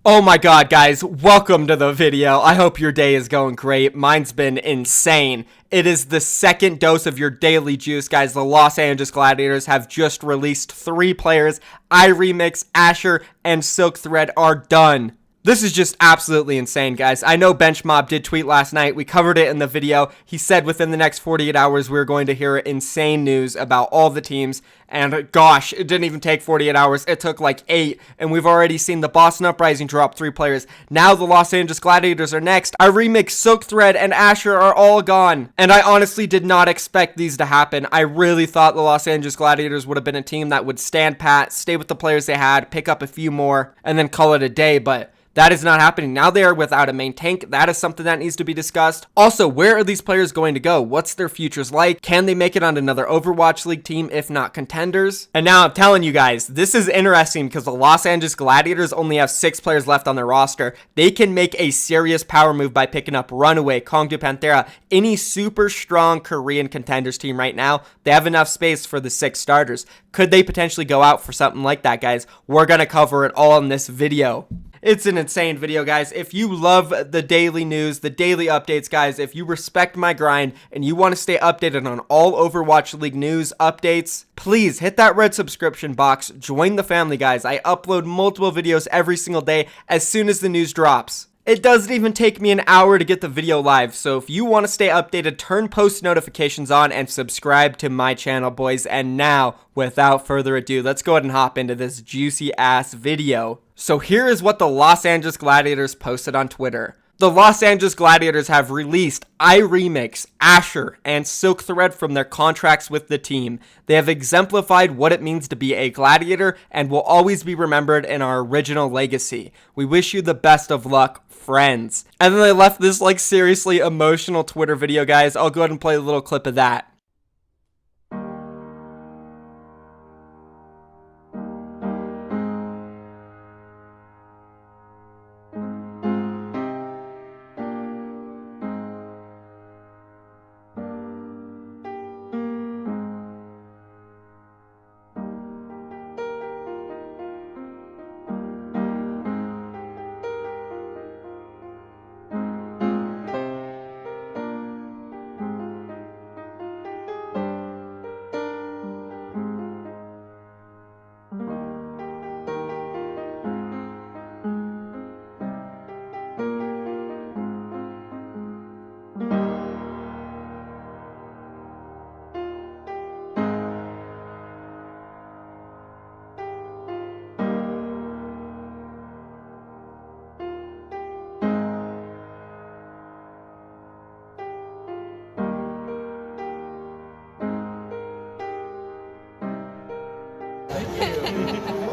Oh my god, guys, welcome to the video. I hope your day is going great. Mine's been insane. It is the second dose of your daily juice, guys. The Los Angeles Gladiators have just released 3 players. Iremix, Asher, and Silkthread are done. This is just absolutely insane, guys. I know Benchmob did tweet last night. We covered it in the video. He said within the next 48 hours we were going to hear insane news about all the teams. And gosh, it didn't even take 48 hours. It took like 8. And we've already seen the Boston Uprising drop 3 players. Now the Los Angeles Gladiators are next. Iremix, Silkthread, and Asher are all gone. And I honestly did not expect these to happen. I really thought the Los Angeles Gladiators would have been a team that would stand pat, stay with the players they had, pick up a few more, and then call it a day. But that is not happening. Now they are without a main tank. That is something that needs to be discussed. Also, where are these players going to go? What's their futures like? Can they make it on another Overwatch League team, if not contenders? And now I'm telling you guys, this is interesting because the Los Angeles Gladiators only have 6 players left on their roster. They can make a serious power move by picking up Runaway, Kongdu Panthera, any super strong Korean contenders team right now. They have enough space for the 6 starters. Could they potentially go out for something like that, guys? We're going to cover it all in this video. It's an insane video, guys. If you love the daily news, the daily updates, guys, if you respect my grind and you want to stay updated on all Overwatch League news, updates, please hit that red subscription box. Join the family, guys. I upload multiple videos every single day as soon as the news drops. It doesn't even take me an hour to get the video live, so if you want to stay updated, turn post notifications on and subscribe to my channel, boys. And now, without further ado, let's go ahead and hop into this juicy ass video. So here is what the Los Angeles Gladiators posted on Twitter. The Los Angeles Gladiators have released Iremix, Asher, and Silkthread from their contracts with the team. They have exemplified what it means to be a Gladiator and will always be remembered in our original legacy. We wish you the best of luck, friends. And then they left this like seriously emotional Twitter video, guys. I'll go ahead and play a little clip of that.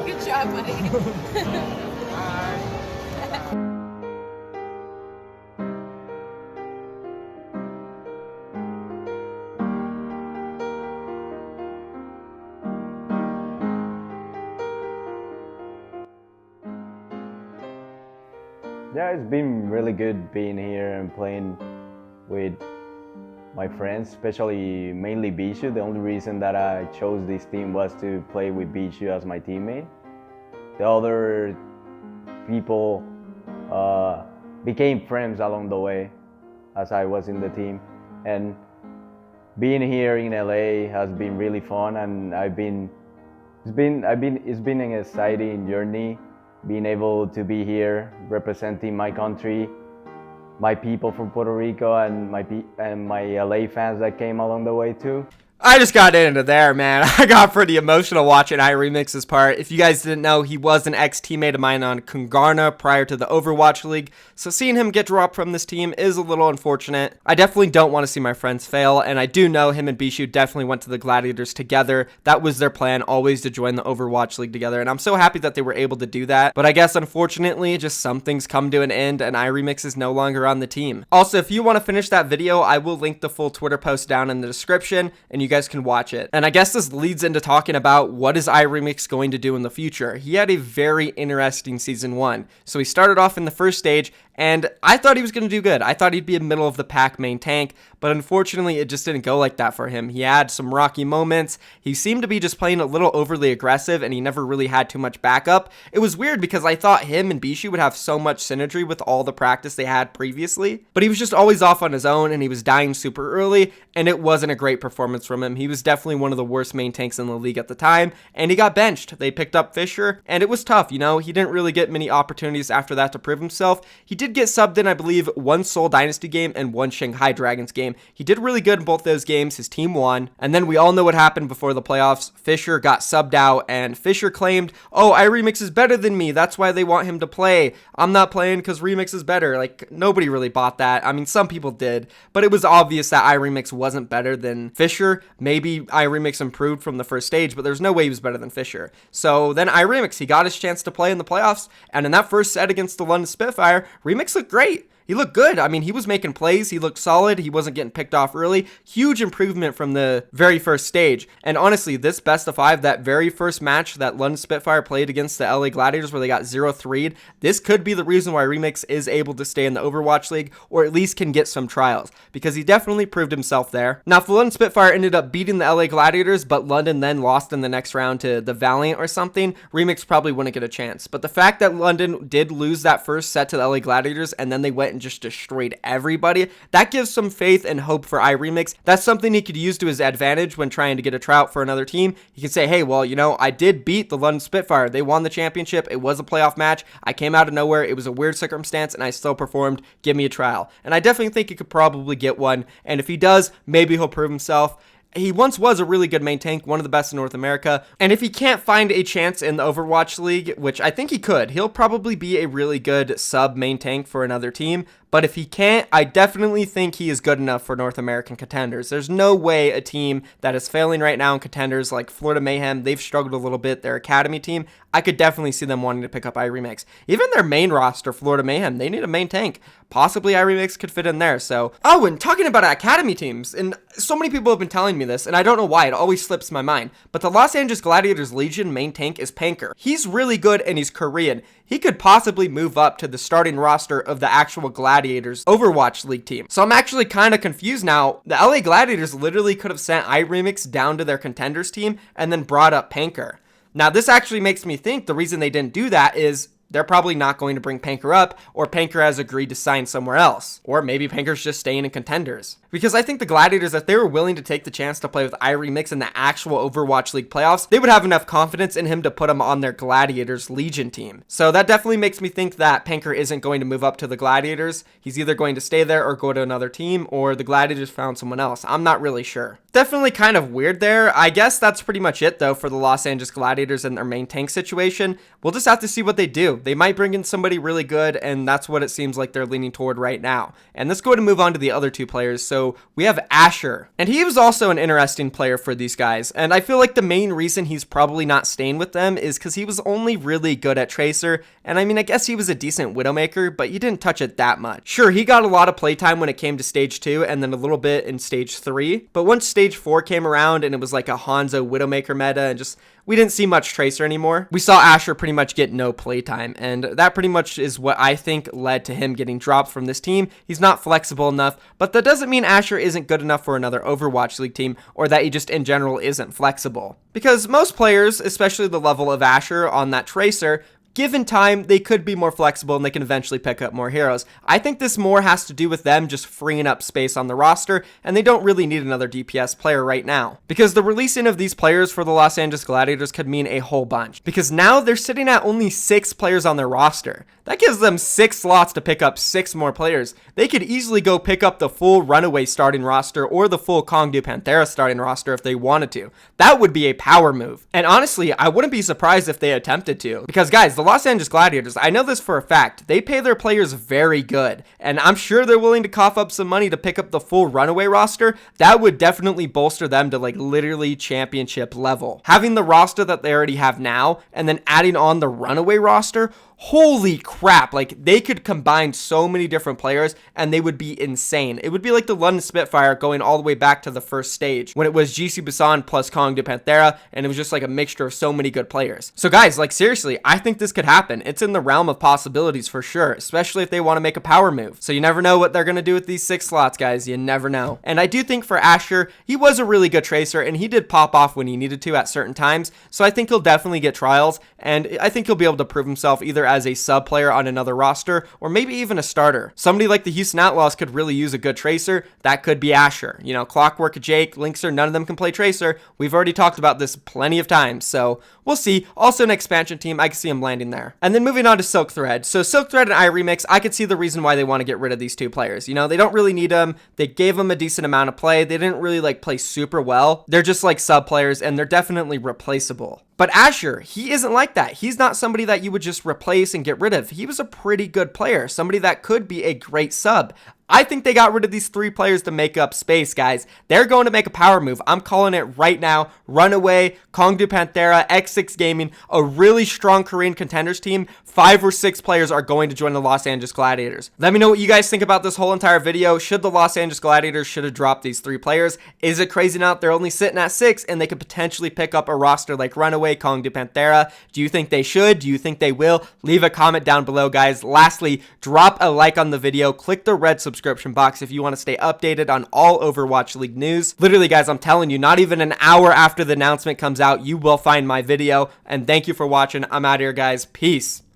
Good job, buddy. Yeah, it's been really good being here and playing with my friends, especially mainly Bishu. The only reason that I chose this team was to play with Bishu as my teammate. The other people became friends along the way as I was in the team. And being here in LA has been really fun, and it's been an exciting journey. Being able to be here representing my country, my people from Puerto Rico, and my LA fans that came along the way too. I just got into there, man. I got pretty emotional watching Iremix's part. If you guys didn't know, he was an ex-teammate of mine on Kungarna prior to the Overwatch League, so seeing him get dropped from this team is a little unfortunate. I definitely don't want to see my friends fail, and I do know him and Bishu definitely went to the Gladiators together. That was their plan, always to join the Overwatch League together, and I'm so happy that they were able to do that. But I guess, unfortunately, just some things come to an end, and Iremix is no longer on the team. Also, if you want to finish that video, I will link the full Twitter post down in the description, and you guys can watch it. And I guess this leads into talking about what is Iremix going to do in the future. He had a very interesting season 1. So he started off in the first stage and I thought he was going to do good. I thought he'd be a middle of the pack main tank, but unfortunately it just didn't go like that for him. He had some rocky moments. He seemed to be just playing a little overly aggressive, and he never really had too much backup. It was weird because I thought him and Bishu would have so much synergy with all the practice they had previously, but he was just always off on his own, and he was dying super early, and it wasn't a great performance from him. He was definitely one of the worst main tanks in the league at the time, and he got benched. They picked up Fisher, and it was tough, you know. He didn't really get many opportunities after that to prove himself. He did get subbed in, I believe, one Seoul Dynasty game and one Shanghai Dragons game. He did really good in both those games. His team won, and then we all know what happened before the playoffs. Fisher got subbed out, and Fisher claimed, oh, Iremix is better than me. That's why they want him to play. I'm not playing because Remix is better. Like, nobody really bought that. I mean, some people did, but it was obvious that Iremix wasn't better than Fisher. Maybe Iremix improved from the first stage, but there's no way he was better than Fisher. So then Iremix, he got his chance to play in the playoffs, and in that first set against the London Spitfire, Remix looked great. He looked good. I mean, he was making plays. He looked solid. He wasn't getting picked off early. Huge improvement from the very first stage. And honestly, this best of 5, that very first match that London Spitfire played against the LA Gladiators where they got 0-3'd, this could be the reason why Remix is able to stay in the Overwatch League, or at least can get some trials, because he definitely proved himself there. Now, if the London Spitfire ended up beating the LA Gladiators, but London then lost in the next round to the Valiant or something, Remix probably wouldn't get a chance. But the fact that London did lose that first set to the LA Gladiators, and then they went and just destroyed everybody, that gives some faith and hope for Iremix. That's something he could use to his advantage when trying to get a tryout for another team. He can say, hey, well, you know, I did beat the London Spitfire. They won the championship. It was a playoff match. I came out of nowhere. It was a weird circumstance, and I still performed. Give me a trial. And I definitely think he could probably get one, and if he does, maybe he'll prove himself. He once was a really good main tank, one of the best in North America, and if he can't find a chance in the Overwatch League, which I think he could, he'll probably be a really good sub main tank for another team. But if he can't, I definitely think he is good enough for North American contenders. There's no way a team that is failing right now in contenders like Florida Mayhem, they've struggled a little bit, their academy team, I could definitely see them wanting to pick up Iremix. Even their main roster, Florida Mayhem, they need a main tank. Possibly Iremix could fit in there, so. Oh, and talking about academy teams, and so many people have been telling me this, and I don't know why, it always slips my mind, but the Los Angeles Gladiators Legion main tank is Panker. He's really good, and he's Korean. He could possibly move up to the starting roster of the actual Gladiators Overwatch League team. So I'm actually kind of confused now. The LA Gladiators literally could have sent Iremix down to their contenders team and then brought up Panker. Now this actually makes me think the reason they didn't do that is they're probably not going to bring Panker up, or Panker has agreed to sign somewhere else. Or maybe Panker's just staying in contenders. Because I think the Gladiators, if they were willing to take the chance to play with Iremix in the actual Overwatch League playoffs, they would have enough confidence in him to put him on their Gladiators Legion team. So that definitely makes me think that Panker isn't going to move up to the Gladiators. He's either going to stay there or go to another team, or the Gladiators found someone else. I'm not really sure. Definitely kind of weird there. I guess that's pretty much it though for the Los Angeles Gladiators and their main tank situation. We'll just have to see what they do. They might bring in somebody really good, and that's what it seems like they're leaning toward right now. And let's go ahead and move on to the other two players. So we have Asher, and he was also an interesting player for these guys. And I feel like the main reason he's probably not staying with them is because he was only really good at Tracer. And I mean, I guess he was a decent Widowmaker, but you didn't touch it that much. Sure, he got a lot of playtime when it came to stage 2 and then a little bit in stage 3. But once stage 4 came around and it was like a Hanzo Widowmaker meta and just we didn't see much Tracer anymore. We saw Asher pretty much get no playtime, and that pretty much is what I think led to him getting dropped from this team. He's not flexible enough, but that doesn't mean Asher isn't good enough for another Overwatch League team, or that he just in general isn't flexible. Because most players, especially the level of Asher on that Tracer, given time, they could be more flexible and they can eventually pick up more heroes. I think this more has to do with them just freeing up space on the roster, and they don't really need another DPS player right now. Because the releasing of these players for the Los Angeles Gladiators could mean a whole bunch. Because now they're sitting at only 6 players on their roster. That gives them 6 slots to pick up 6 more players. They could easily go pick up the full Runaway starting roster or the full Kongdu Panthera starting roster if they wanted to. That would be a power move. And honestly, I wouldn't be surprised if they attempted to. Because guys, the Los Angeles Gladiators, I know this for a fact, they pay their players very good. And I'm sure they're willing to cough up some money to pick up the full Runaway roster. That would definitely bolster them to like literally championship level. Having the roster that they already have now and then adding on the Runaway roster, holy crap, like they could combine so many different players and they would be insane. It would be like the London Spitfire going all the way back to the first stage when it was GC Busan plus Kong de Panthera, and it was just like a mixture of so many good players. So guys, like seriously, I think this could happen. It's in the realm of possibilities for sure, especially if they want to make a power move. So you never know what they're going to do with these 6 slots, guys. You never know. And I do think for Asher, he was a really good tracer and he did pop off when he needed to at certain times. So I think he'll definitely get trials, and I think he'll be able to prove himself either as a sub player on another roster or maybe even a starter. Somebody like the Houston Outlaws could really use a good tracer. That could be Asher. You know, Clockwork, Jake, Linkser, none of them can play tracer. We've already talked about this plenty of times, so we'll see. Also an expansion team, I can see him landing there. And then moving on to Silkthread. So Silkthread and Iremix, I could see the reason why they want to get rid of these 2 players. You know, they don't really need them. They gave them a decent amount of play. They didn't really like play super well. They're just like sub players and they're definitely replaceable. But Asher, he isn't like that. He's not somebody that you would just replace and get rid of. He was a pretty good player, somebody that could be a great sub. I think they got rid of these 3 players to make up space, guys. They're going to make a power move. I'm calling it right now. Runaway, Kong de Panthera, X6 Gaming, a really strong Korean contenders team. 5 or 6 players are going to join the Los Angeles Gladiators. Let me know what you guys think about this whole entire video. Should the Los Angeles Gladiators should have dropped these 3 players? Is it crazy now they're only sitting at 6 and they could potentially pick up a roster like Runaway, Kong de Panthera? Do you think they should? Do you think they will? Leave a comment down below, guys. Lastly, drop a like on the video. Click the red subscription box if you want to stay updated on all Overwatch League news. Literally, guys, I'm telling you, not even an hour after the announcement comes out, you will find my video. And thank you for watching. I'm out of here, guys. Peace.